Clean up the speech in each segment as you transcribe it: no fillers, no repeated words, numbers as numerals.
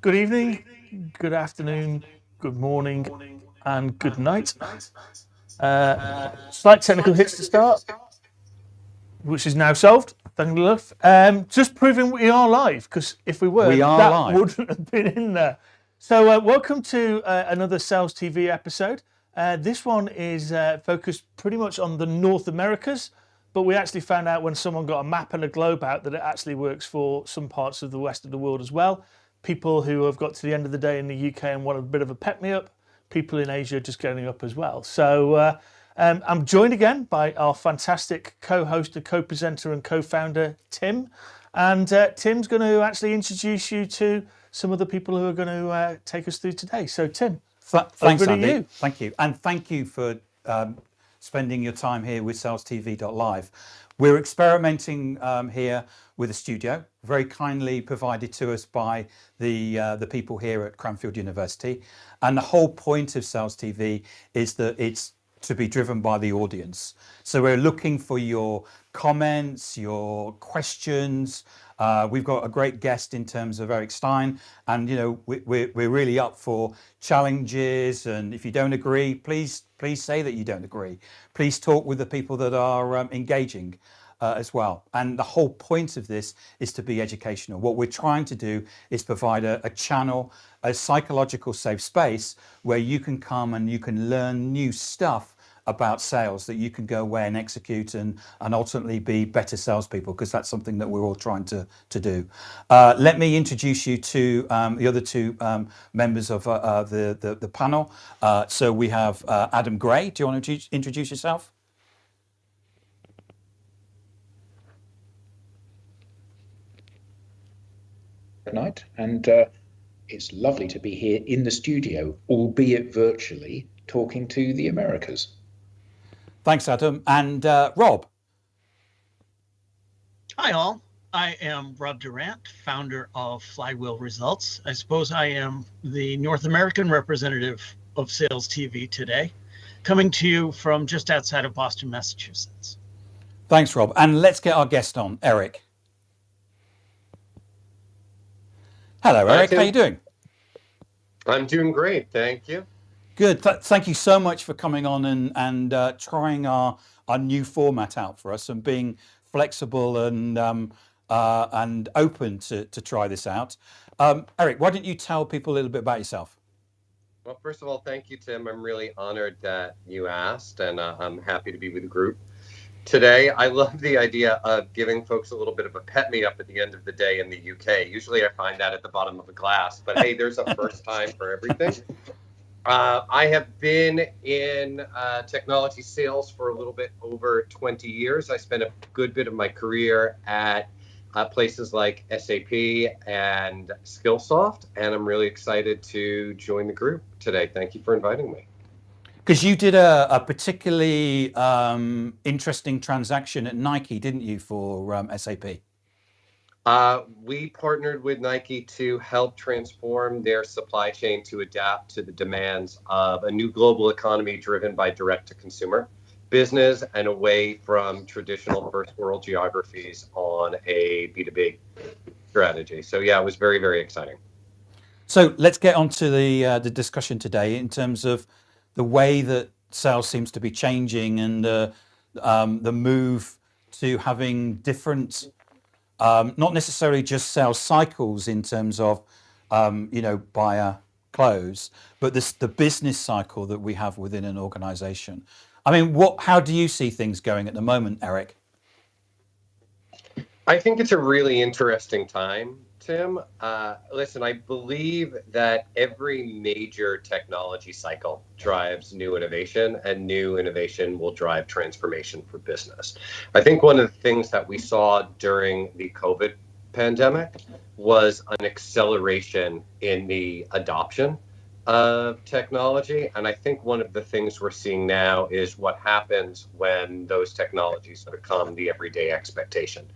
Good evening, good afternoon, good morning, and good night. Slight technical hits to start, which is now solved. Thank you, love. Just proving we are live, because if we were, that live. wouldn't have been in there. So welcome to another Sales TV episode. This one is focused pretty much on the North Americas, but we actually found out when someone got a map and a globe out that it actually works for some parts of the rest of the world as well. People who have got to the end of the day in the UK and want a bit of a pep-me-up, people in Asia just getting up as well. So I'm joined again by our fantastic co-host and co-presenter and co-founder, Tim. And Tim's going to actually introduce you to some of the people who are going to take us through today. So Tim, thanks, over to Andy. you. Thank you. And thank you for spending your time here with SalesTV.live. We're experimenting here with a studio, very kindly provided to us by the people here at Cranfield University. And the whole point of Sales TV is that it's to be driven by the audience. So we're looking for your comments, your questions. We've got a great guest in terms of Eric Stine, and we're really up for challenges. And if you don't agree, please say that you don't agree. Please talk with the people that are engaging as well. And the whole point of this is to be educational. What we're trying to do is provide a channel, a psychological safe space where you can come and you can learn new stuff about sales that you can go away and execute and ultimately be better salespeople, because that's something that we're all trying to do. Let me introduce you to the other two members of the panel. So we have Adam Gray. Do you want to introduce yourself? Good night, and it's lovely to be here in the studio, albeit virtually, talking to the Americas. Thanks, Adam. And Rob. Hi, all. I am Rob Durant, founder of Flywheel Results. I suppose I am the North American representative of Sales TV today, coming to you from just outside of Boston, Massachusetts. Thanks, Rob. And let's get our guest on, Eric. Hello, Eric. How are you doing? I'm doing great. Thank you. Good. Thank you so much for coming on and trying our new format out for us and being flexible and open to try this out. Eric, why don't you tell people a little bit about yourself? Well, first of all, thank you, Tim. I'm really honored that you asked, and I'm happy to be with the group today. I love the idea of giving folks a little bit of a pet-me-up at the end of the day in the UK. Usually I find that at the bottom of a glass, but hey, there's a first time for everything. I have been in technology sales for a little bit over 20 years. I spent a good bit of my career at places like SAP and Skillsoft, and I'm really excited to join the group today. Thank you for inviting me. Because you did a particularly interesting transaction at Nike, didn't you, for SAP? We partnered with Nike to help transform their supply chain to adapt to the demands of a new global economy driven by direct-to-consumer business and away from traditional first world geographies on a B2B strategy. So yeah, it was very, very exciting. So let's get on to the discussion today in terms of the way that sales seems to be changing and the move to having different, not necessarily just sales cycles in terms of, buyer close, but the business cycle that we have within an organization. I mean, how do you see things going at the moment, Eric? I think it's a really interesting time, Tim. Listen, I believe that every major technology cycle drives new innovation, and new innovation will drive transformation for business. I think one of the things that we saw during the COVID pandemic was an acceleration in the adoption of technology. And I think one of the things we're seeing now is what happens when those technologies become the everyday expectation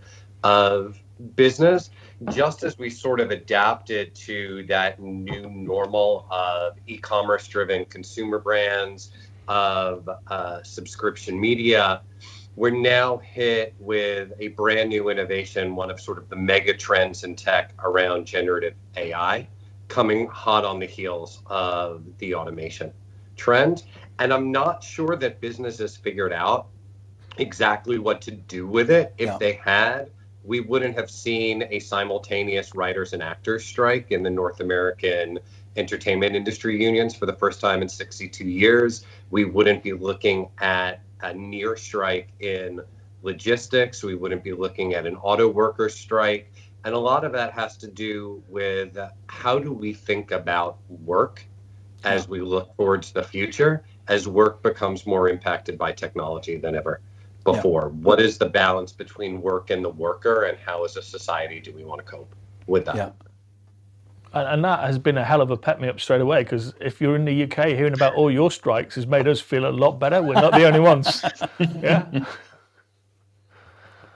of business, just as we sort of adapted to that new normal of e-commerce driven consumer brands, of subscription media. We're now hit with a brand new innovation, one of sort of the mega trends in tech around generative AI. coming hot on the heels of the automation trend. And I'm not sure that businesses figured out exactly what to do with it. If they had, we wouldn't have seen a simultaneous writers and actors strike in the North American entertainment industry unions for the first time in 62 years. We wouldn't be looking at a near strike in logistics. We wouldn't be looking at an auto worker strike. And a lot of that has to do with how do we think about work as we look towards the future, as work becomes more impacted by technology than ever before. What is the balance between work and the worker, and how as a society do we want to cope with that? And that has been a hell of a pep me up straight away, because if you're in the UK, hearing about all your strikes has made us feel a lot better. We're not the only ones.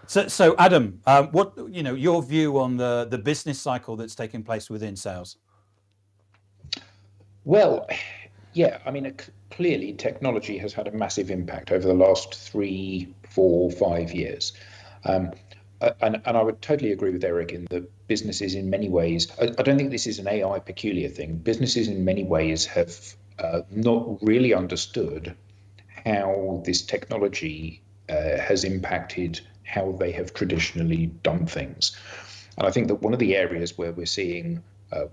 So Adam, what your view on the business cycle that's taking place within sales? Well, yeah, I mean, clearly technology has had a massive impact over the last 3, 4, 5 years. And I would totally agree with Eric in that businesses in many ways, I don't think this is an AI peculiar thing. Businesses in many ways have not really understood how this technology has impacted how they have traditionally done things. And I think that one of the areas where we're seeing,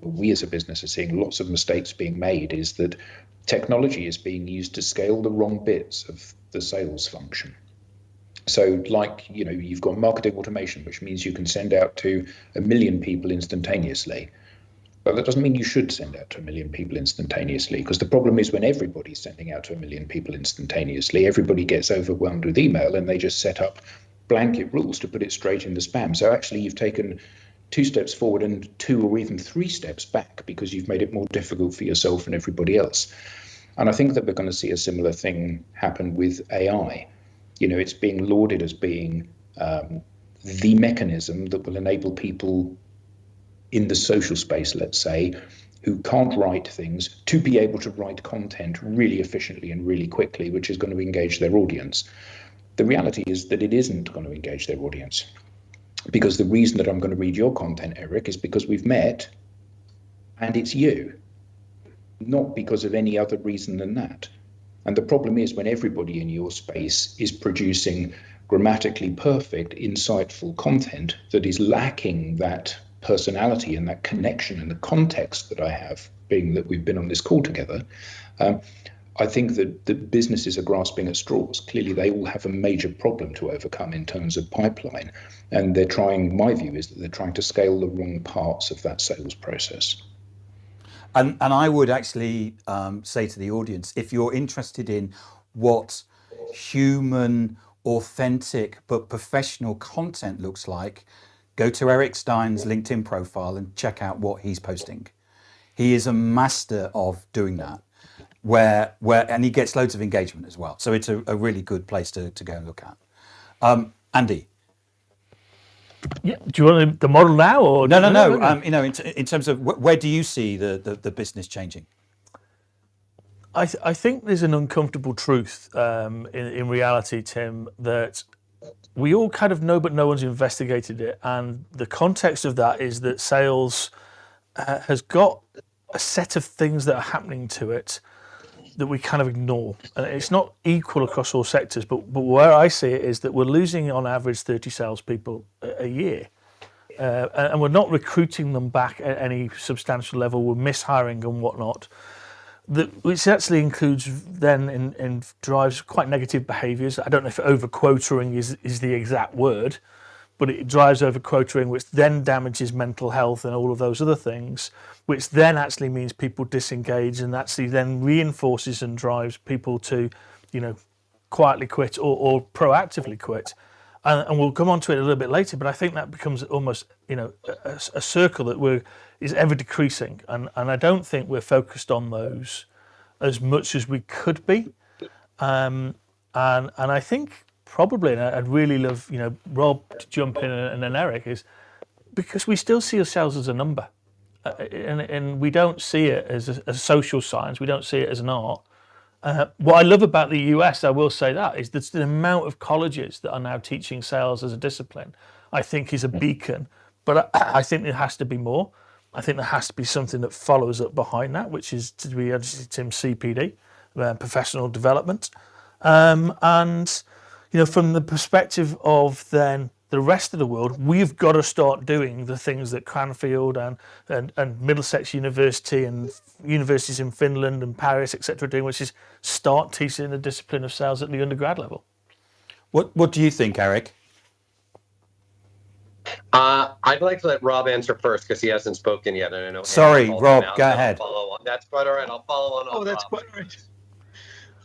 we as a business are seeing lots of mistakes being made, is that technology is being used to scale the wrong bits of the sales function. So like, you've got marketing automation, which means you can send out to 1 million people instantaneously. But that doesn't mean you should send out to 1 million people instantaneously, because the problem is when everybody's sending out to 1 million people instantaneously, everybody gets overwhelmed with email and they just set up blanket rules to put it straight in the spam. So actually you've taken 2 steps forward and 2 or even 3 steps back, because you've made it more difficult for yourself and everybody else. And I think that we're going to see a similar thing happen with AI. It's being lauded as being the mechanism that will enable people in the social space, let's say, who can't write things, to be able to write content really efficiently and really quickly, which is going to engage their audience. The reality is that it isn't going to engage their audience, because the reason that I'm going to read your content, Eric, is because we've met and it's you, not because of any other reason than that. And the problem is when everybody in your space is producing grammatically perfect, insightful content that is lacking that personality and that connection and the context that I have, being that we've been on this call together, I think that the businesses are grasping at straws. Clearly, they all have a major problem to overcome in terms of pipeline. And they're trying, my view is that they're trying to scale the wrong parts of that sales process. And I would actually say to the audience, if you're interested in what human, authentic, but professional content looks like, go to Eric Stine's LinkedIn profile and check out what he's posting. He is a master of doing that, and he gets loads of engagement as well. So it's a really good place to go and look at. Andy. Yeah. Do you want the model now, or no? In terms of where do you see the business changing? I think there's an uncomfortable truth in reality, Tim, that we all kind of know, but no one's investigated it. And the context of that is that sales has got a set of things that are happening to it that we kind of ignore. And it's not equal across all sectors, but where I see it is that we're losing on average 30 salespeople a year. And we're not recruiting them back at any substantial level. We're mishiring and whatnot. Which actually includes then and drives quite negative behaviours. I don't know if over-quotaing is the exact word, but it drives over-quotaing, which then damages mental health and all of those other things, which then actually means people disengage, and actually then reinforces and drives people to, quietly quit or proactively quit. And we'll come on to it a little bit later, but I think that becomes almost, a circle that is ever decreasing. And I don't think we're focused on those as much as we could be. And I think probably, and I'd really love, Rob to jump in and then Eric, is because we still see ourselves as a number. And we don't see it as a social science. We don't see it as an art. What I love about the US, I will say that, is that the amount of colleges that are now teaching sales as a discipline, I think is a beacon. But I think there has to be more. I think there has to be something that follows up behind that, which is to be, as Tim, CPD, professional development. And, from the perspective of then the rest of the world, we've got to start doing the things that Cranfield and Middlesex University and universities in Finland and Paris, etc., are doing, which is start teaching the discipline of sales at the undergrad level. What do you think, Eric? I'd like to let Rob answer first because he hasn't spoken yet, and I know. Sorry, Andy Rob, out, go ahead. That's quite all right. I'll follow on. Oh, that's Rob. quite all right.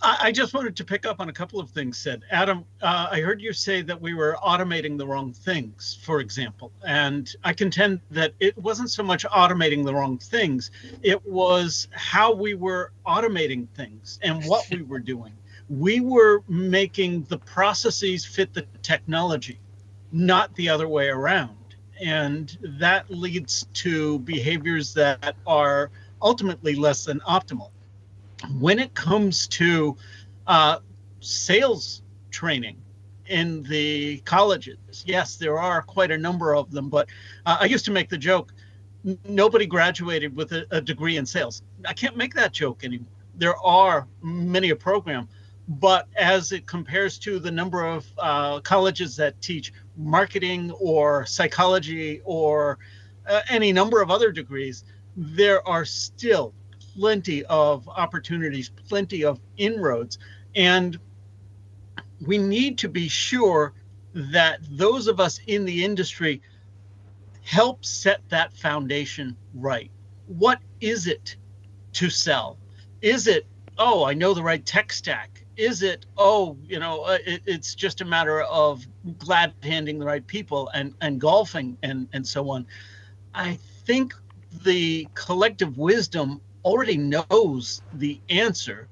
I just wanted to pick up on a couple of things said. Adam, I heard you say that we were automating the wrong things, for example. And I contend that it wasn't so much automating the wrong things, it was how we were automating things and what we were doing. We were making the processes fit the technology, not the other way around. And that leads to behaviors that are ultimately less than optimal. When it comes to sales training in the colleges, yes, there are quite a number of them, but I used to make the joke, nobody graduated with a degree in sales. I can't make that joke anymore. There are many a program, but as it compares to the number of colleges that teach marketing or psychology or any number of other degrees, there are still plenty of opportunities, plenty of inroads. And we need to be sure that those of us in the industry help set that foundation right. What is it to sell? Is it, oh, I know the right tech stack? Is it, it's just a matter of glad handing the right people and golfing and so on? I think the collective wisdom already knows the answer,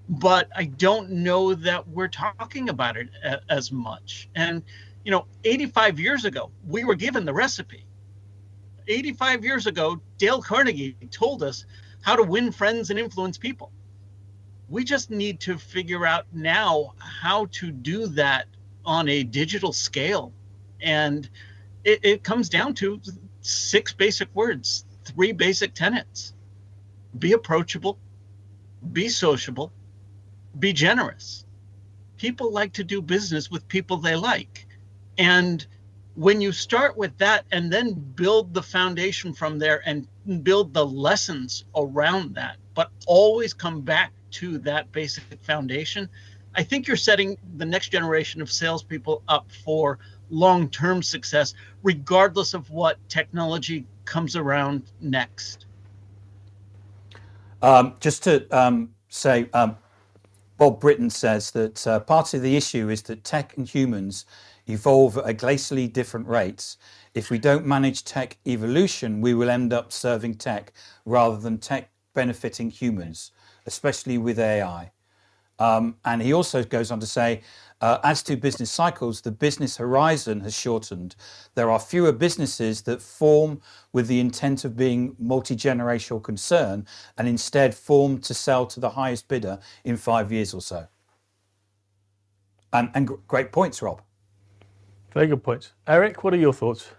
but I don't know that we're talking about it as much. And, 85 years ago, we were given the recipe. 85 years ago, Dale Carnegie told us how to win friends and influence people. We just need to figure out now how to do that on a digital scale. And it comes down to 6 basic words, 3 basic tenets. Be approachable, be sociable, be generous. People like to do business with people they like. And when you start with that and then build the foundation from there and build the lessons around that, but always come back to that basic foundation, I think you're setting the next generation of salespeople up for long-term success, regardless of what technology comes around next. Just to say, Bob Britton says that part of the issue is that tech and humans evolve at a glacially different rates. If we don't manage tech evolution, we will end up serving tech rather than tech benefiting humans, especially with AI. And he also goes on to say, as to business cycles, the business horizon has shortened. There are fewer businesses that form with the intent of being multi-generational concern and instead form to sell to the highest bidder in 5 years or so. And great points, Rob. Very good points. Eric, what are your thoughts?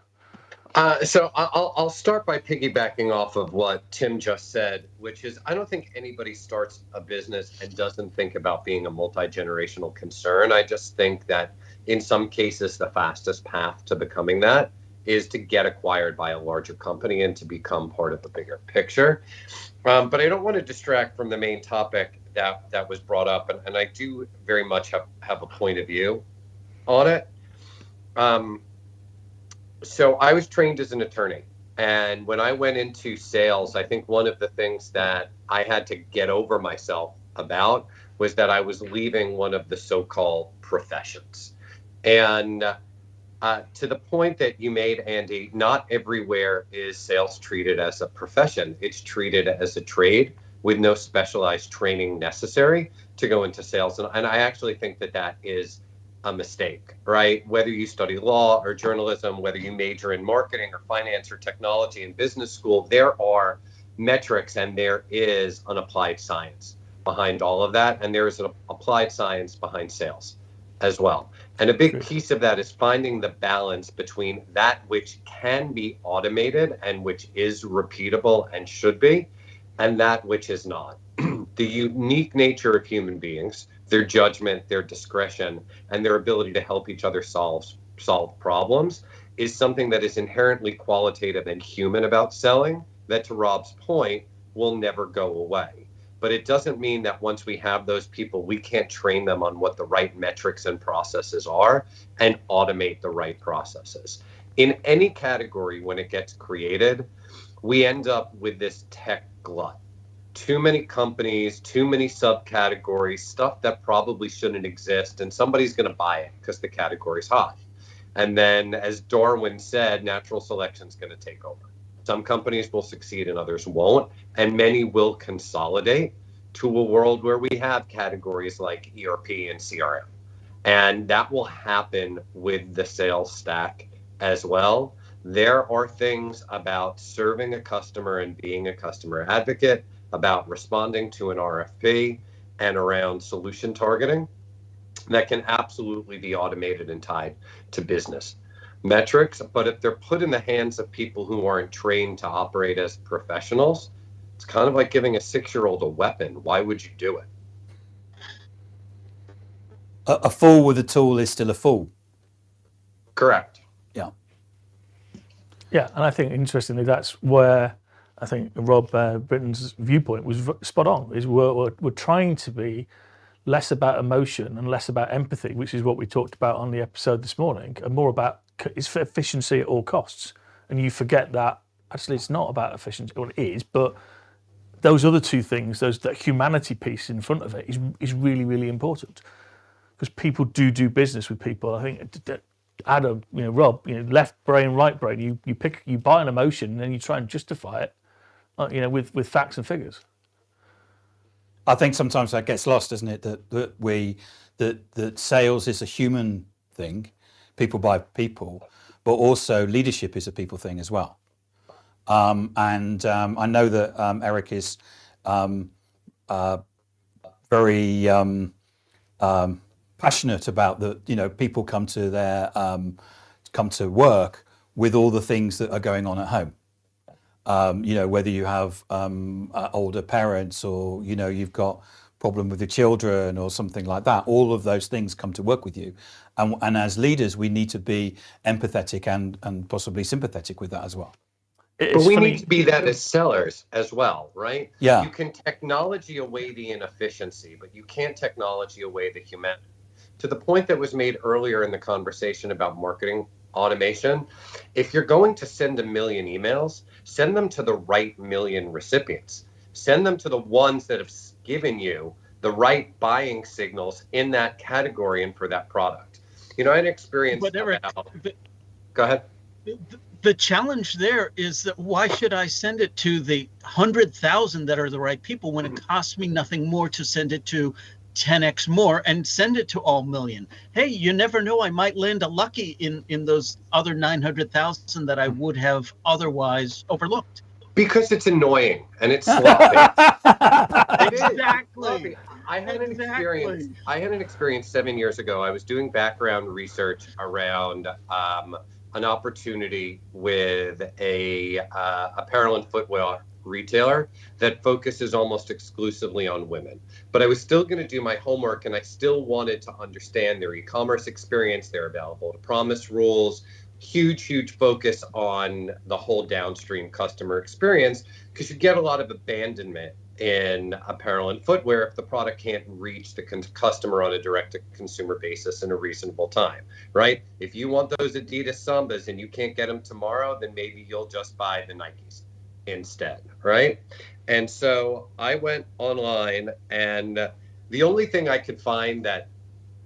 So I'll start by piggybacking off of what Tim just said, which is I don't think anybody starts a business and doesn't think about being a multi-generational concern. I just think that in some cases, the fastest path to becoming that is to get acquired by a larger company and to become part of the bigger picture. But I don't want to distract from the main topic that was brought up. And I do very much have a point of view on it. So I was trained as an attorney, and when I went into sales, I think one of the things that I had to get over myself about was that I was leaving one of the so-called professions. And to the point that you made, Andy, not everywhere is sales treated as a profession. It's treated as a trade with no specialized training necessary to go into sales. And I actually think that is a mistake, right? Whether you study law or journalism, whether you major in marketing or finance or technology in business school, there are metrics and there is an applied science behind all of that. And there is an applied science behind sales as well. And a big piece of that is finding the balance between that which can be automated and which is repeatable and should be, and that which is not. The unique nature of human beings, their judgment, their discretion, and their ability to help each other solve problems is something that is inherently qualitative and human about selling, that, to Rob's point, will never go away. But it doesn't mean that once we have those people, we can't train them on what the right metrics and processes are and automate the right processes. In any category, when it gets created, we end up with this tech glut. Too many companies, too many subcategories, stuff that probably shouldn't exist, and somebody's going to buy it because the category's hot. And then, as Darwin said, natural selection is going to take over. Some companies will succeed and others won't, and many will consolidate to a world where we have categories like ERP and CRM. And that will happen with the sales stack as well. There are things about serving a customer and being a customer advocate, about responding to an RFP, and around solution targeting that can absolutely be automated and tied to business metrics. But if they're put in the hands of people who aren't trained to operate as professionals, it's kind of like giving a 6-year-old a weapon. Why would you do it? A fool with a tool is still a fool. Correct. Yeah. Yeah, and I think interestingly, that's where I think Rob Britton's viewpoint was spot on. Is we're trying to be less about emotion and less about empathy, which is what we talked about on the episode this morning, and more about it's for efficiency at all costs. And you forget that actually it's not about efficiency, well, it is, but those other two things, that humanity piece in front of it is really, really important, because people do business with people. I think Adam, Rob, left brain, right brain. You buy an emotion and then you try and justify it, with facts and figures. I think sometimes that gets lost, doesn't it? That sales is a human thing, people buy people, but also leadership is a people thing as well. And I know that Eric is very passionate about that. People come to work with all the things that are going on at home. Whether you have older parents or you've got problem with your children or something like that, all of those things come to work with you, and as leaders we need to be empathetic and possibly sympathetic with that as well. But we need to be that as sellers as well, right? Yeah. You can technology away the inefficiency, but you can't technology away the humanity. To the point that was made earlier in the conversation about marketing automation, if you're going to send 1 million emails, send them to the right 1 million recipients. Send them to the ones that have given you the right buying signals in that category and for that product. I had an experience. But Eric, go ahead. The challenge there is that why should I send it to the 100,000 that are the right people when it costs me nothing more to send it to 10x more and send it to all million? Hey, you never know, I might land a lucky in those other 900,000 that I would have otherwise overlooked. Because it's annoying and it's sloppy. Exactly. I had an experience 7 years ago. I was doing background research around an opportunity with a apparel and footwear retailer that focuses almost exclusively on women. But I was still going to do my homework, and I still wanted to understand their e-commerce experience, their available to promise rules, huge focus on the whole downstream customer experience, because you get a lot of abandonment in apparel and footwear if the product can't reach the customer on a direct-to-consumer basis in a reasonable time, right? If you want those Adidas Sambas and you can't get them tomorrow, then maybe you'll just buy the Nikes instead, right? And so I went online, and the only thing I could find that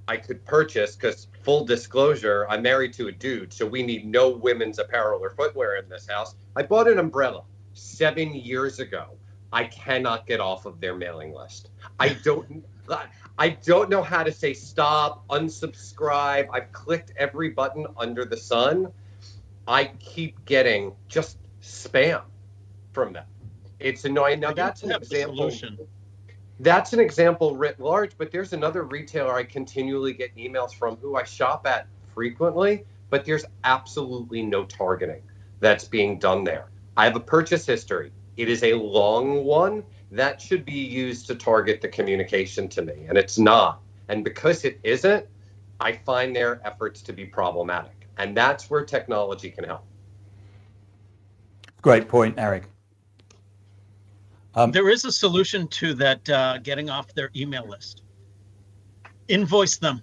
I could purchase, because full disclosure, I'm married to a dude, so we need no women's apparel or footwear in this house. I bought an umbrella 7 years ago. I cannot get off of their mailing list. I don't know how to say stop, unsubscribe. I've clicked every button under the sun. I keep getting just spam from them. It's annoying. Now that's an example. That's an example writ large, but there's another retailer I continually get emails from who I shop at frequently, but there's absolutely no targeting that's being done there. I have a purchase history. It is a long one that should be used to target the communication to me, and it's not. And because it isn't, I find their efforts to be problematic. And that's where technology can help. Great point, Eric. There is a solution to that, getting off their email list. Invoice them.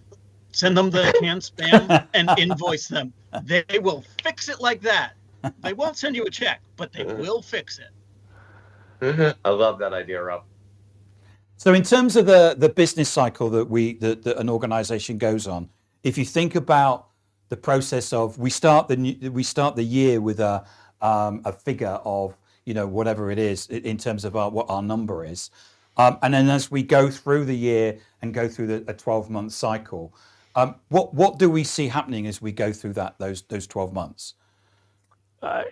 Send them the canned spam and invoice them. They will fix it like that. They won't send you a check, but they will fix it. I love that idea, Rob. So in terms of the business cycle that an organization goes on, if you think about the process of we start the year with a figure of, you know, whatever it is in terms of what our number is, and then as we go through the year and go through a 12-month cycle, what do we see happening as we go through those 12 months?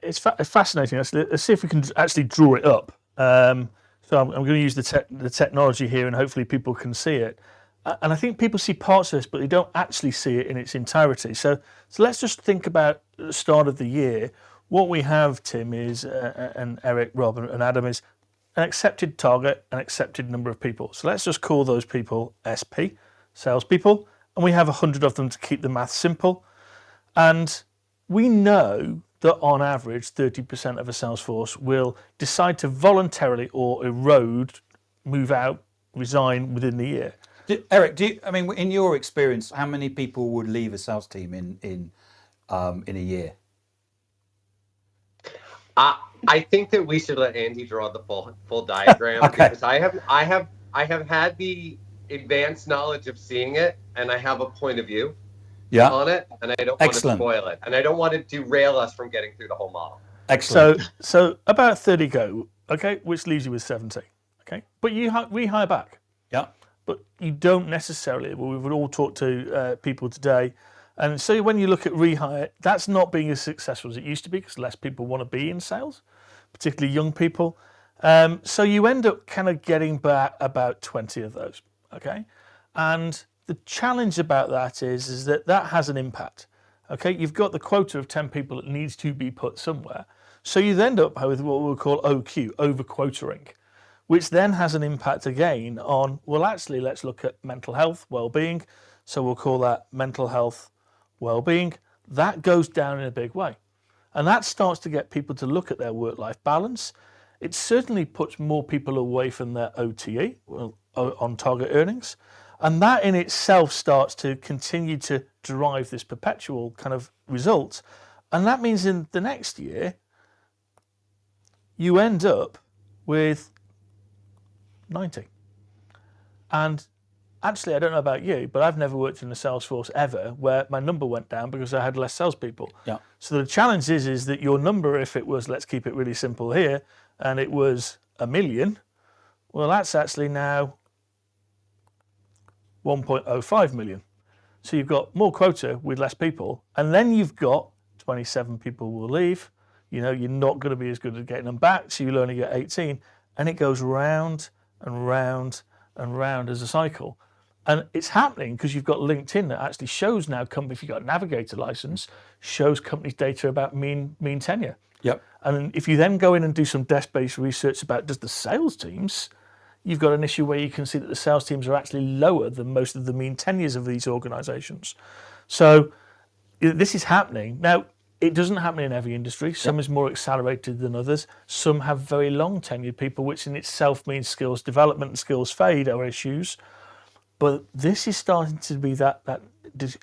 It's fascinating. Let's see if we can actually draw it up. So I'm going to use the technology here, and hopefully people can see it. And I think people see parts of this, but they don't actually see it in its entirety. So let's just think about the start of the year. What we have, Tim, is, and Eric, Rob, and Adam, is an accepted target, an accepted number of people. So let's just call those people SP, salespeople, and we have 100 of them to keep the math simple. And we know that on average, 30% of a sales force will decide to voluntarily or erode, move out, resign within the year. Eric, in your experience, how many people would leave a sales team in a year? I think that we should let Andy draw the full diagram. Okay. Because I have had the advanced knowledge of seeing it, and I have a point of view on it, and I don't want to spoil it, and I don't want to derail us from getting through the whole model. Excellent. So about 30 go, okay, which leaves you with 70, okay, but you rehire back. Yeah. But you don't necessarily. Well, we've all talked to people today, and so when you look at rehire, that's not being as successful as it used to be because less people want to be in sales, particularly young people. So you end up kind of getting back about 20 of those, okay? And the challenge about that is that has an impact, okay? You've got the quota of 10 people that needs to be put somewhere. So you end up with what we'll call OQ, over-quotaing, which then has an impact again on, well, actually, let's look at mental health, well-being. So we'll call that mental health, well-being. That goes down in a big way. And that starts to get people to look at their work-life balance. It certainly puts more people away from their OTE, on target earnings. And that in itself starts to continue to drive this perpetual kind of result. And that means in the next year, you end up with 90. And actually, I don't know about you, but I've never worked in a sales force ever where my number went down because I had less salespeople. Yeah. So the challenge is that your number, if it was, let's keep it really simple here, and it was 1 million, well, that's actually now 1.05 million. So you've got more quota with less people, and then you've got 27 people will leave. You know, you're not going to be as good at getting them back, so you'll only get 18, and it goes round and round and round as a cycle. And it's happening because you've got LinkedIn that actually shows now companies, if you've got a navigator license, shows companies data about mean tenure. Yep. And if you then go in and do some desk-based research about just the sales teams, you've got an issue where you can see that the sales teams are actually lower than most of the mean tenures of these organizations. So this is happening. Now, it doesn't happen in every industry. Some is more accelerated than others. Some have very long tenured people, which in itself means skills development and skills fade are issues. But this is starting to be that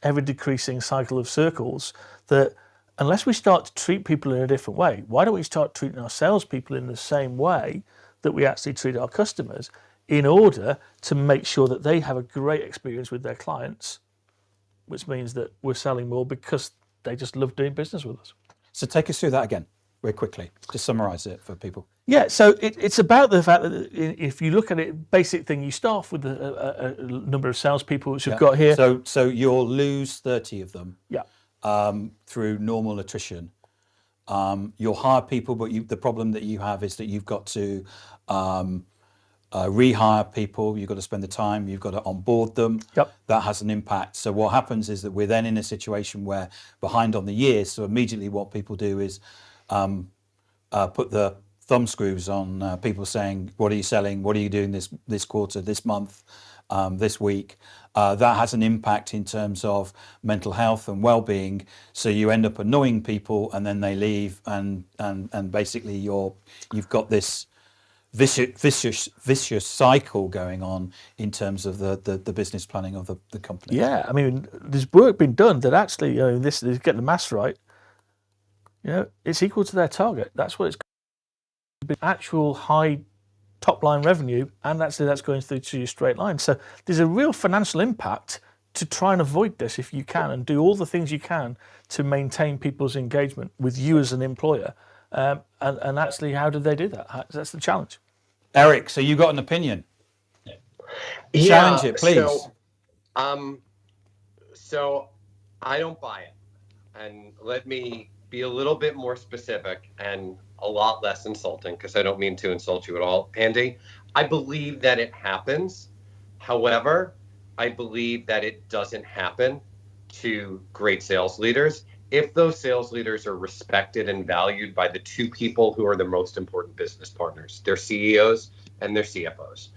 ever decreasing cycle of circles that unless we start to treat people in a different way, why don't we start treating our salespeople in the same way that we actually treat our customers in order to make sure that they have a great experience with their clients, which means that we're selling more because they just love doing business with us. So take us through that again, very quickly. Just summarize it for people. Yeah, so it's about the fact that if you look at it, basic thing, you start off with a number of salespeople, which you've got here. So you'll lose 30 of them through normal attrition. You'll hire people, but the problem that you have is that you've got to rehire people, you've got to spend the time, you've got to onboard them. Yep. That has an impact. So what happens is that we're then in a situation where behind on the years. So immediately what people do is put the thumb screws on people saying, what are you selling? What are you doing this quarter, this month, this week? That has an impact in terms of mental health and well-being. So you end up annoying people and then they leave and basically you've got this vicious cycle going on in terms of the business planning of the company. Yeah, I mean, there's work been done that actually, this is getting the maths right. It's equal to their target. That's what it's been, actual high top line revenue, and actually that's going through to your straight line. So there's a real financial impact to try and avoid this if you can, and do all the things you can to maintain people's engagement with you as an employer. And actually, how do they do that? That's the challenge. Eric, so you got an opinion? Yeah, challenge it, please. So I don't buy it, and let me be a little bit more specific and a lot less insulting, because I don't mean to insult you at all, Andy. I believe that it happens. However, I believe that it doesn't happen to great sales leaders if those sales leaders are respected and valued by the two people who are the most important business partners, their CEOs and their CFOs.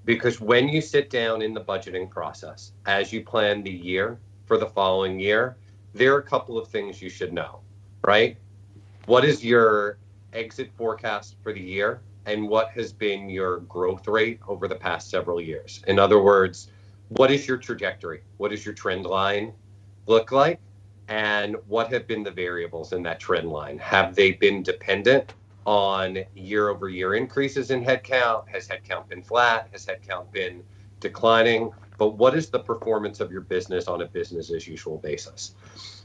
Because when you sit down in the budgeting process, as you plan the year for the following year, there are a couple of things you should know, right? What is your exit forecast for the year, and what has been your growth rate over the past several years? In other words, what is your trajectory? What does your trend line look like? And what have been the variables in that trend line? Have they been dependent on year over year increases in headcount? Has headcount been flat? Has headcount been declining? But what is the performance of your business on a business as usual basis?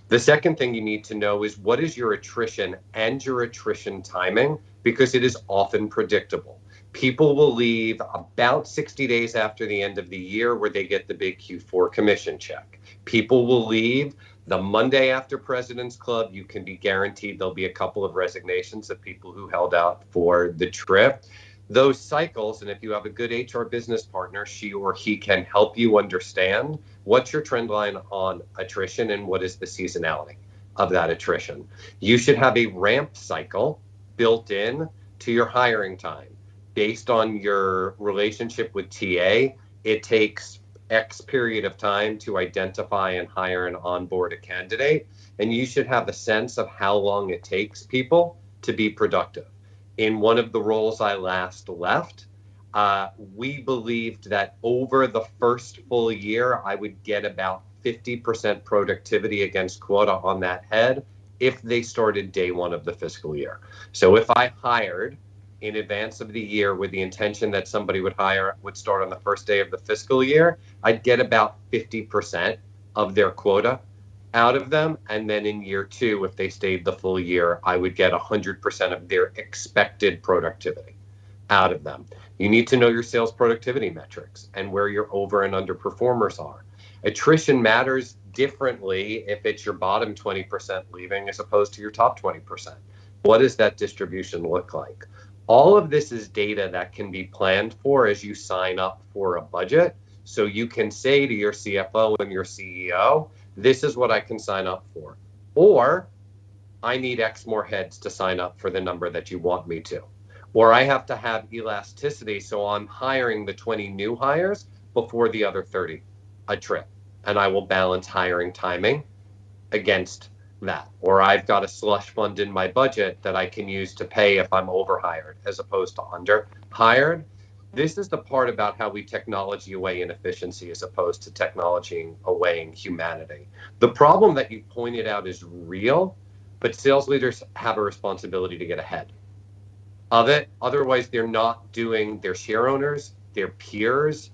The second thing you need to know is what is your attrition and your attrition timing, because it is often predictable. People will leave about 60 days after the end of the year, where they get the big Q4 commission check. People will leave the Monday after President's Club. You can be guaranteed there'll be a couple of resignations of people who held out for the trip. Those cycles, and if you have a good HR business partner, she or he can help you understand what's your trend line on attrition and what is the seasonality of that attrition. You should have a ramp cycle built in to your hiring time. Based on your relationship with TA, it takes X period of time to identify and hire and onboard a candidate, and you should have a sense of how long it takes people to be productive. In one of the roles I last left, we believed that over the first full year, I would get about 50% productivity against quota on that head if they started day one of the fiscal year. So if I hired in advance of the year with the intention that somebody would start on the first day of the fiscal year, I'd get about 50% of their quota out of them. And then in year two, if they stayed the full year, I would get 100% of their expected productivity out of them. You need to know your sales productivity metrics and where your over and underperformers are. Attrition matters differently if it's your bottom 20% leaving as opposed to your top 20%. What does that distribution look like? All of this is data that can be planned for as you sign up for a budget. So you can say to your CFO and your CEO, this is what I can sign up for. Or I need X more heads to sign up for the number that you want me to. Or I have to have elasticity, so I'm hiring the 20 new hires before the other 30 a trip. And I will balance hiring timing against that. Or I've got a slush fund in my budget that I can use to pay if I'm overhired as opposed to underhired. This is the part about how we technology away inefficiency as opposed to technology away humanity. The problem that you pointed out is real, but sales leaders have a responsibility to get ahead of it. Otherwise, they're not doing their share owners, their peers,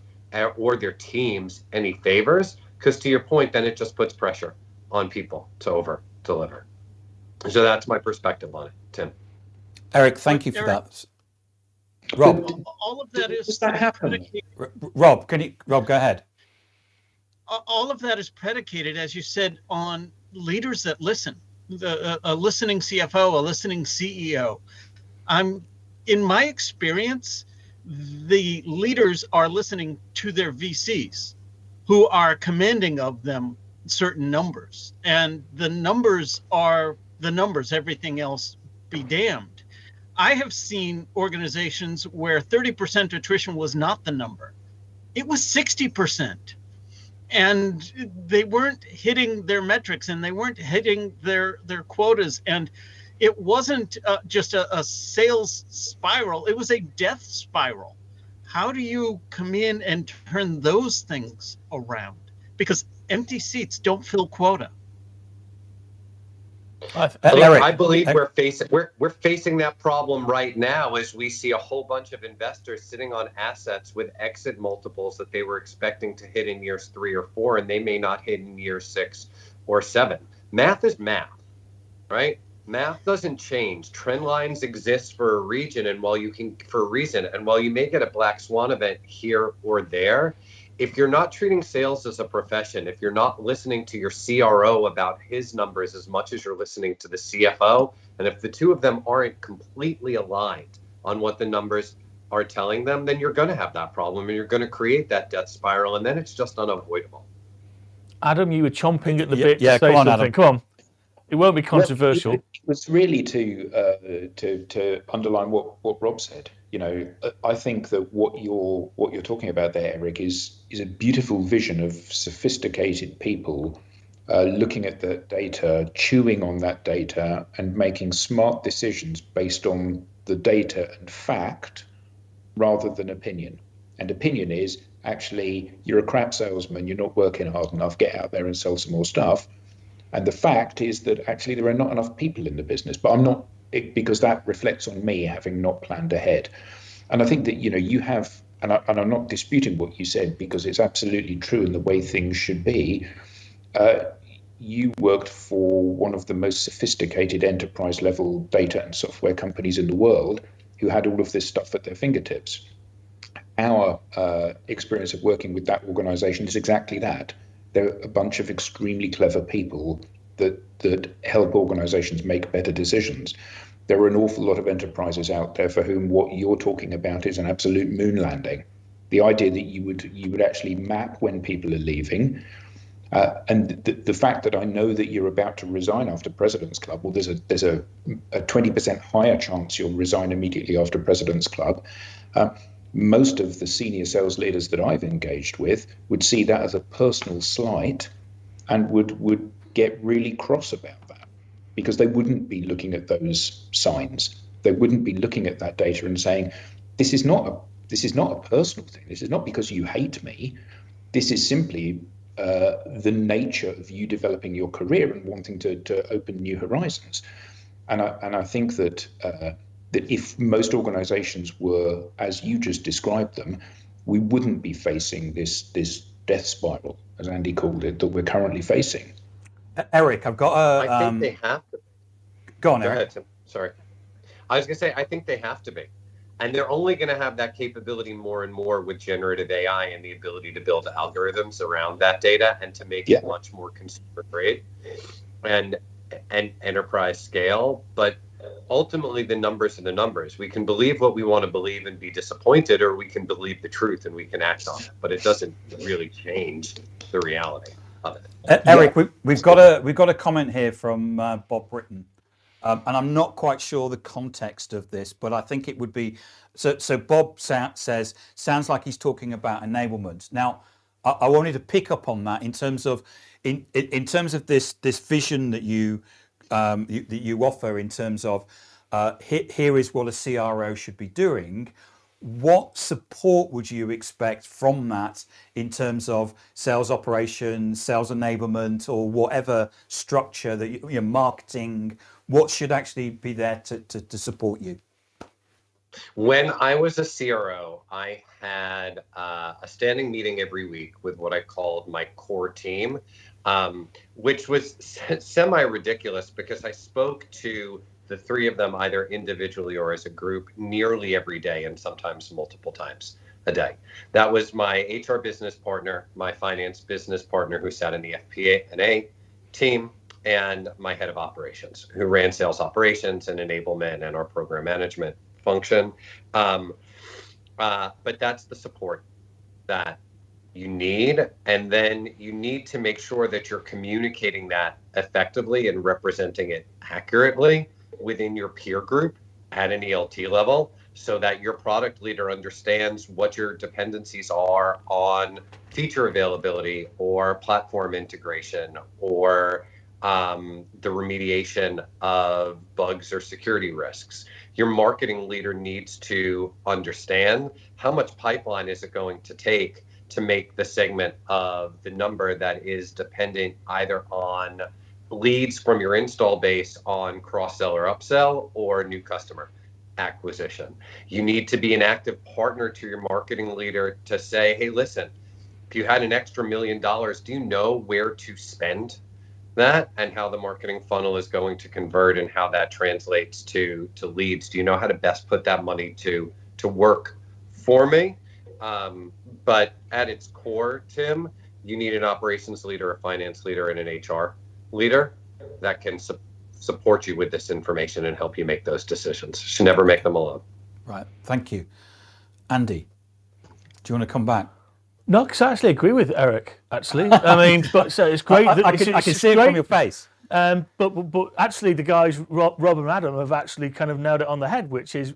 or their teams any favors, because to your point, then it just puts pressure on people to over deliver. So that's my perspective on it, Tim. Eric, thank you for that. Rob, all of that is Does that happen? Rob, go ahead. All of that is predicated, as you said, on leaders that listen. A listening CFO, a listening CEO. In my experience, the leaders are listening to their VCs who are commanding of them certain numbers, and the numbers are the numbers, everything else be damned. I have seen organizations where 30% attrition was not the number. It was 60%. And they weren't hitting their metrics, and they weren't hitting their quotas. And it wasn't just a sales spiral, it was a death spiral. How do you come in and turn those things around? Because empty seats don't fill quota. Eric, I believe we're facing that problem right now as we see a whole bunch of investors sitting on assets with exit multiples that they were expecting to hit in years 3 or 4, and they may not hit in year 6 or 7. Math is math, right? Math doesn't change. Trend lines exist for a reason, and while you may get a black swan event here or there, if you're not treating sales as a profession, if you're not listening to your CRO about his numbers as much as you're listening to the CFO, and if the two of them aren't completely aligned on what the numbers are telling them, then you're going to have that problem, and you're going to create that death spiral, and then it's just unavoidable. Adam, you were chomping at the bit to say come on, something. Adam. Come on. It won't be controversial. Well, it was really to underline what Rob said. You know, I think that what you're talking about there, Eric, is a beautiful vision of sophisticated people looking at the data, chewing on that data, and making smart decisions based on the data and fact rather than opinion. And opinion is actually you're a crap salesman, you're not working hard enough, get out there and sell some more stuff. And the fact is that actually there are not enough people in the business, but I'm not, because that reflects on me having not planned ahead. And I think that, you know, you have, and I'm not disputing what you said because it's absolutely true in the way things should be. You worked for one of the most sophisticated enterprise level data and software companies in the world who had all of this stuff at their fingertips. Our experience of working with that organization is exactly that. They're a bunch of extremely clever people that help organizations make better decisions. There are an awful lot of enterprises out there for whom what you're talking about is an absolute moon landing. The idea that you would actually map when people are leaving, and the fact that I know that you're about to resign after President's Club. Well, there's a 20% higher chance you'll resign immediately after President's Club. Most of the senior sales leaders that I've engaged with would see that as a personal slight and would get really cross about that because they wouldn't be looking at those signs. They wouldn't be looking at that data and saying, this is not a personal thing. This is not because you hate me. This is simply the nature of you developing your career and wanting to open new horizons. And I think that that if most organizations were, as you just described them, we wouldn't be facing this death spiral, as Andy called it, that we're currently facing. Eric, I've got a... I think they have to. Go on, Go Eric. ahead, Tim. Sorry. I was going to say, I think they have to be. And they're only going to have that capability more and more with generative AI and the ability to build algorithms around that data and to make it much more consumer grade and enterprise scale. But ultimately, the numbers are the numbers. We can believe what we want to believe and be disappointed, or we can believe the truth and we can act on it. But it doesn't really change the reality of it. Eric, we've got a comment here from Bob Britton. And I'm not quite sure the context of this, but I think it would be, so Bob says, sounds like he's talking about enablement. Now, I wanted to pick up on that in terms of this vision that you offer in terms of here is what a CRO should be doing. What support would you expect from that in terms of sales operations, sales enablement, or whatever structure that you're marketing? What should actually be there to support you? When I was a CRO, I had a standing meeting every week with what I called my core team, which was semi-ridiculous because I spoke to the three of them either individually or as a group nearly every day and sometimes multiple times a day. That was my HR business partner, my finance business partner who sat in the FP&A team, and my head of operations who ran sales operations and enablement and our program management function. But that's the support that you need. And then you need to make sure that you're communicating that effectively and representing it accurately within your peer group at an ELT level, so that your product leader understands what your dependencies are on feature availability or platform integration or the remediation of bugs or security risks. Your marketing leader needs to understand how much pipeline is it going to take to make the segment of the number that is dependent either on leads from your install base on cross-sell or upsell or new customer acquisition. You need to be an active partner to your marketing leader to say, hey, listen, if you had an extra $1 million, do you know where to spend that and how the marketing funnel is going to convert and how that translates to leads? Do you know how to best put that money to work for me? But at its core, Tim, you need an operations leader, a finance leader, and an HR leader that can support you with this information and help you make those decisions. You should never make them alone. Right. Thank you. Andy, do you want to come back? No, because I actually agree with Eric, actually. I mean, but so it's great. I can see it from your face. But actually, the guys, Rob and Adam, have actually kind of nailed it on the head, which is,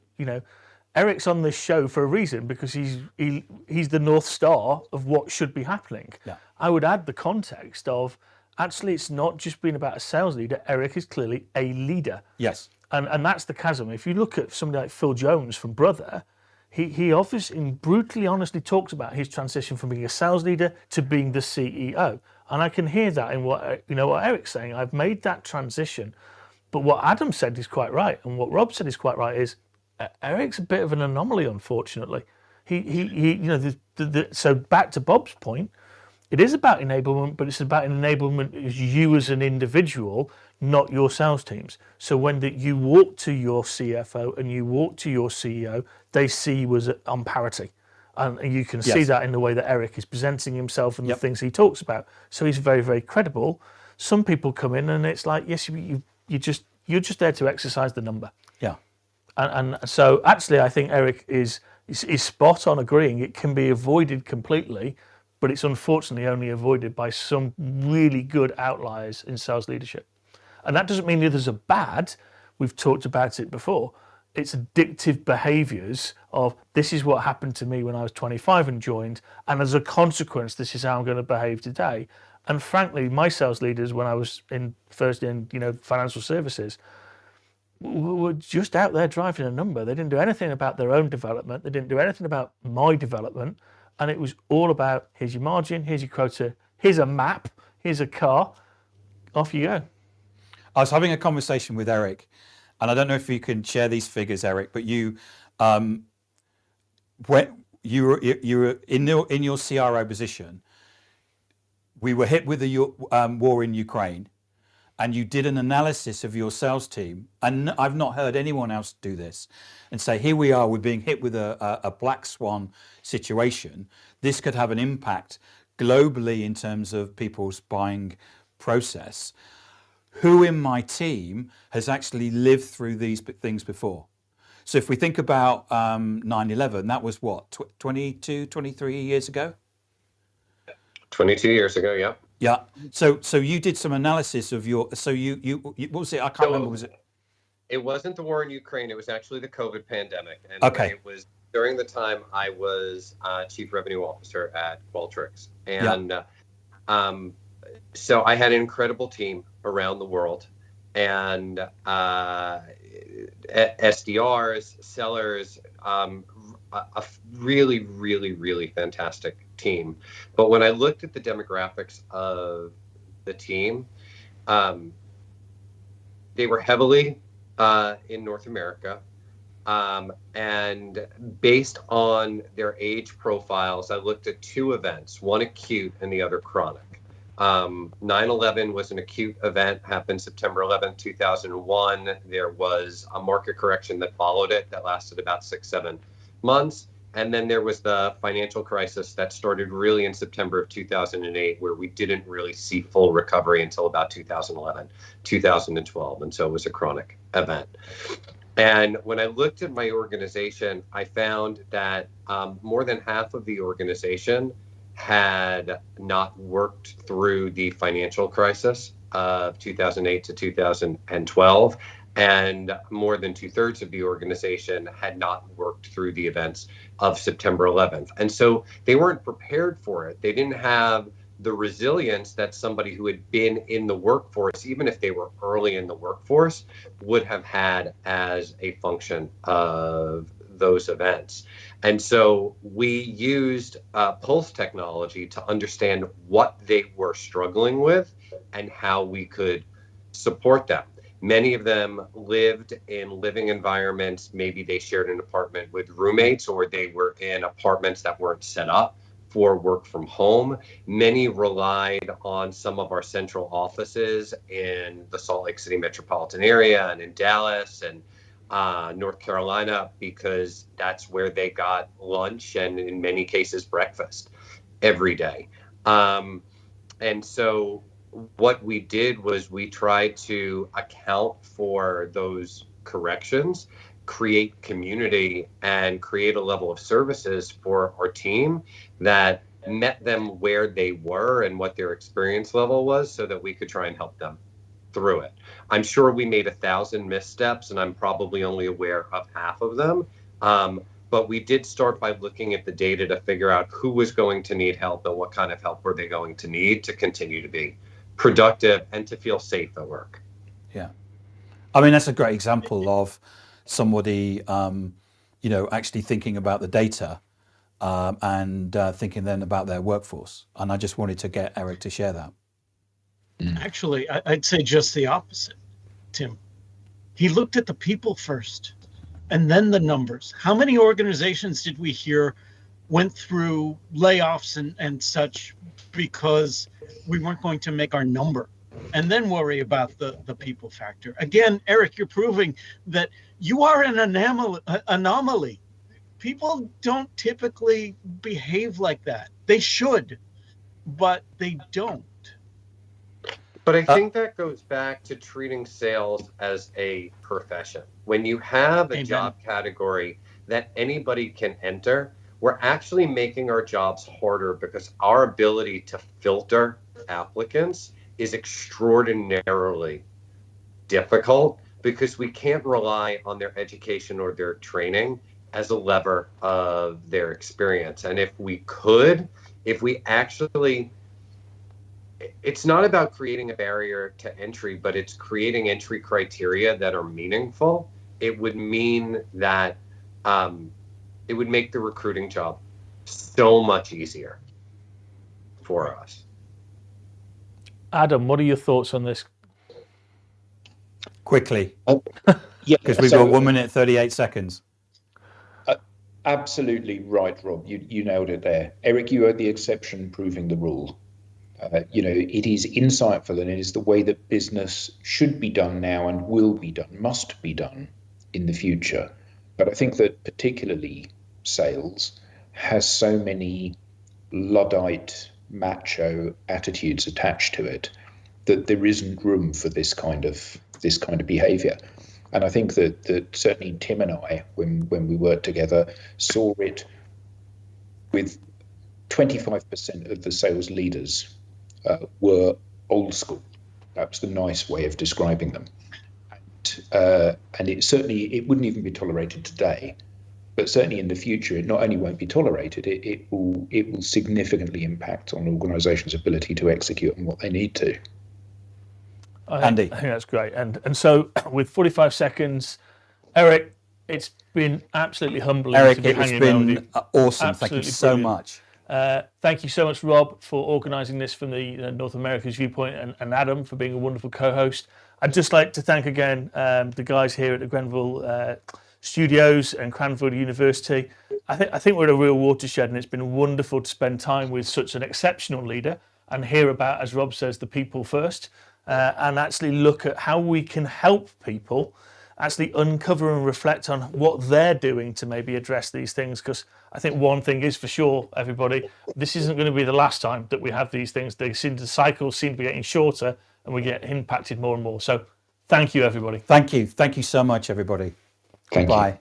Eric's on this show for a reason, because he's the North Star of what should be happening. Yeah. I would add the context of, actually, it's not just been about a sales leader. Eric is clearly a leader. Yes. And that's the chasm. If you look at somebody like Phil Jones from Brother, he obviously brutally honestly talks about his transition from being a sales leader to being the CEO. And I can hear that in what Eric's saying. I've made that transition. But what Adam said is quite right, and what Rob said is quite right, is Eric's a bit of an anomaly, unfortunately. So back to Bob's point, it is about enablement, but it's about enablement as you as an individual, not your sales teams. So when you walk to your CFO and you walk to your CEO, they see you as on parity. And you can see that in the way that Eric is presenting himself and the things he talks about. So he's very, very credible. Some people come in and it's like, yes, you're just there to exercise the number. Yeah. And so actually, I think Eric is spot on agreeing it can be avoided completely, but it's unfortunately only avoided by some really good outliers in sales leadership. And that doesn't mean the others are bad. We've talked about it before. It's addictive behaviors of, this is what happened to me when I was 25 and joined, and as a consequence, this is how I'm going to behave today. And frankly, my sales leaders, when I was first in financial services, were just out there driving a number. They didn't do anything about their own development. They didn't do anything about my development. And it was all about, here's your margin, here's your quota, here's a map, here's a car, off you go. I was having a conversation with Eric, and I don't know if you can share these figures, Eric, but when you were in your CRO position, we were hit with the war in Ukraine, and you did an analysis of your sales team, and I've not heard anyone else do this, and say, here we are, we're being hit with a black swan situation. This could have an impact globally in terms of people's buying process. Who in my team has actually lived through these things before? So if we think about 9/11, that was what, 22, 23 years ago? 22 years ago, yeah. Yeah. So you did some analysis of your. So you what was it? I can't remember. Was it? It wasn't the war in Ukraine. It was actually the COVID pandemic. And Okay. It was during the time I was Chief Revenue Officer at Qualtrics. And so I had an incredible team around the world, and SDRs, sellers, a really, really, really fantastic team. But when I looked at the demographics of the team, they were heavily in North America. And based on their age profiles, I looked at two events, one acute and the other chronic. 9/11 was an acute event, happened September 11th, 2001. There was a market correction that followed it that lasted about 6-7 months. And then there was the financial crisis that started really in September of 2008, where we didn't really see full recovery until about 2011, 2012. And so it was a chronic event. And when I looked at my organization, I found that more than half of the organization had not worked through the financial crisis of 2008 to 2012. And more than 2/3 of the organization had not worked through the events of September 11th. And so they weren't prepared for it. They didn't have the resilience that somebody who had been in the workforce, even if they were early in the workforce, would have had as a function of those events. And so we used Pulse technology to understand what they were struggling with and how we could support them. Many of them lived in living environments. Maybe they shared an apartment with roommates, or they were in apartments that weren't set up for work from home. Many relied on some of our central offices in the Salt Lake City metropolitan area and in Dallas and North Carolina, because that's where they got lunch and in many cases breakfast every day. And so what we did was we tried to account for those corrections, create community, and create a level of services for our team that met them where they were and what their experience level was, so that we could try and help them through it. I'm sure we made 1,000 missteps, and I'm probably only aware of half of them. But we did start by looking at the data to figure out who was going to need help and what kind of help were they going to need to continue to be productive and to feel safe at work. Yeah. I mean, that's a great example of somebody, actually thinking about the data and thinking then about their workforce. And I just wanted to get Eric to share that. Actually, I'd say just the opposite, Tim. He looked at the people first and then the numbers. How many organizations did we hear went through layoffs and such because we weren't going to make our number, and then worry about the people factor? Again, Eric, you're proving that you are an anomaly. People don't typically behave like that. They should, but they don't. But I think that goes back to treating sales as a profession. When you have a job category that anybody can enter, we're actually making our jobs harder, because our ability to filter applicants is extraordinarily difficult, because we can't rely on their education or their training as a lever of their experience. And if we actually, it's not about creating a barrier to entry, but it's creating entry criteria that are meaningful. It would mean that it would make the recruiting job so much easier for us. Adam, what are your thoughts on this? Quickly, Yeah, because we've got 1 minute 38 seconds. Absolutely right, Rob. You nailed it there. Eric, you are the exception proving the rule. It is insightful, and it is the way that business should be done now and will be done, must be done in the future. But I think that particularly sales has so many Luddite, macho attitudes attached to it that there isn't room for this kind of behavior. And I think that certainly Tim and I, when we worked together, saw it with 25% of the sales leaders were old school. That was the nice way of describing them. And it wouldn't even be tolerated today, but certainly in the future, it not only won't be tolerated, it will significantly impact on organizations' ability to execute on what they need to. Andy. I think that's great. And so with 45 seconds, Eric, it's been absolutely humbling Eric, to be it's hanging out with you. been awesome. Absolutely Thank you so brilliant. much. Thank you so much, Rob, for organising this from the North America's viewpoint, and Adam for being a wonderful co-host. I'd just like to thank again the guys here at the Grenville Studios and Cranfield University. I think we're at a real watershed, and it's been wonderful to spend time with such an exceptional leader and hear about, as Rob says, the people first, and actually look at how we can help people actually uncover and reflect on what they're doing to maybe address these things. Because I think one thing is for sure, everybody, this isn't going to be the last time that we have these things. The cycles seem to be getting shorter, and we get impacted more and more. So thank you, everybody. Thank you so much, everybody. Thank you. Bye.